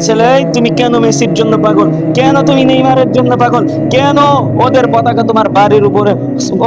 ছেলে, তুমি কেন মেসির জন্য পাগল? কেন তুমি নেইমারের জন্য পাগল? কেন ওদের পতাকা তোমার বাড়ির উপরে,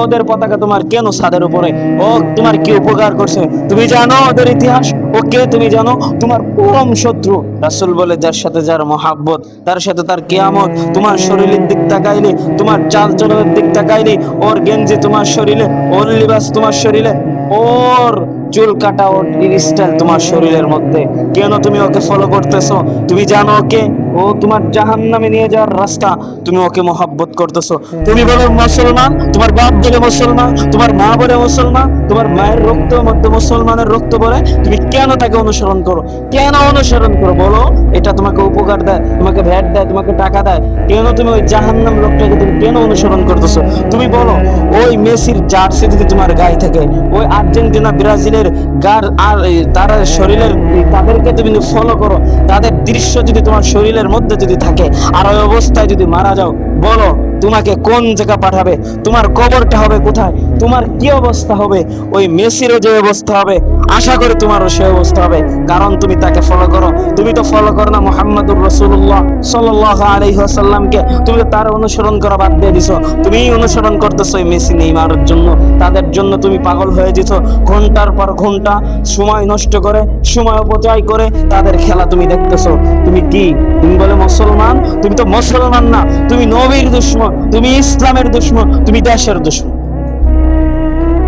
ওদের পতাকা তোমার কেন ছাদের উপরে? ও তোমার কি উপকার করছে তুমি জানো? ওদের ইতিহাস ও কে তুমি জানো? তোমার পরম শত্রু। রাসূল বলে, যার সাথে যার মহাব্বত তার সাথে তার কিয়ামত। তোমার শরীরের দিক তাকাইলে, তোমার চাল চলনের দিক তাকাইলে, ওর গেঞ্জি তোমার শরীরে, ওর লিবাস তোমার শরীরে, ওর চুল কাটা, ওর স্টাইল তোমার শরীরের মধ্যে। কেন তুমি ওকে ফলো করতেছো? তুমি জানো ওকে, ও তোমার জাহান্নামে নিয়ে যাওয়ার রাস্তা। তুমি ওকে মহব্বত করতেছো। তুমি বলো মুসলমান, তোমার বাপ বলে মুসলমান, তোমার মা বলে মুসলমান, তোমার মায়ের রক্ত মধ্যে মুসলমানের রক্ত বলে, তুমি কেন তাকে অনুসরণ করো? কেন অনুসরণ করো বলো? এটা তোমাকে উপকার দেয়, তোমাকে ভ্যাট দেয়, তোমাকে টাকা দেয়, কেন তুমি ওই জাহান্নাম লোকটাকে তুমি কেন অনুসরণ করতেছো? তুমি বলো, ওই মেসির জার্সি যদি তোমার গায়ে থাকে, ওই আর্জেন্টিনা ব্রাজিলের গার আর তারা শরীরের, তাদেরকে তুমি ফলো করো, তাদের দৃশ্য যদি তোমার শরীরের মধ্যে যদি থাকে, আর ওই অবস্থায় যদি মারা যাও, বলো তোমাকে কোন জায়গা পাঠাবে? তোমার কবরটা হবে কোথায়? তোমার কি অবস্থা হবে? ওই মেসিরও যে অবস্থা হবে, আশা করি তোমারও সে অবস্থা হবে, কারণ তুমি তাকে ফলো করো। তুমি তো ফলো করো না মুহাম্মদুর রাসূলুল্লাহ সাল্লাল্লাহু আলাইহি ওয়াসাল্লামকে, তুমি তো তার অনুসরণ করা বাদ দিয়ে দিছো। তুমি অনুসরণ করতেছো ওই মেসি নেইমারের জন্য, তাদের জন্য তুমি পাগল হয়ে যেছো। ঘন্টার পর ঘন্টা সময় নষ্ট করে, সময় অপচয় করে তাদের খেলা তুমি দেখতেছো। তুমি কি? তুমি বলে মুসলমান? তুমি তো মুসলমান না, তুমি নবীর দুশমন, তুমি ইসলামের দুশমন, তুমি দেশের দুশমন।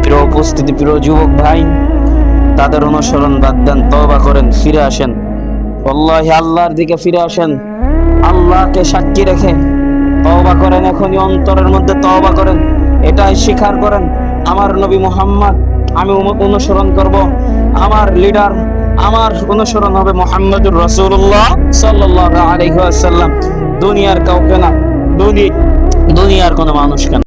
প্রিয় উপস্থিতি, প্রিয় যুবক ভাই, তাদের অনুসরণ বাদ দেন, তওবা করেন, ফিরে আসেন। আল্লাহি আল্লাহর দিকে ফিরে আসেন, আল্লাহকে সাক্ষী রেখে তওবা করেন। এখনই অন্তরের মধ্যে তওবা করেন, এটাই স্বীকার করেন, আমার নবী মুহাম্মদ আমি অনুসরণ করব, আমার লিডার, আমার অনুসরণ হবে মুহাম্মদুর রাসূলুল্লাহ সাল্লাল্লাহু আলাইহি ওয়াসাল্লাম। দুনিয়ার কাউকে না, দুনিয়ার কোনো মানুষকে না।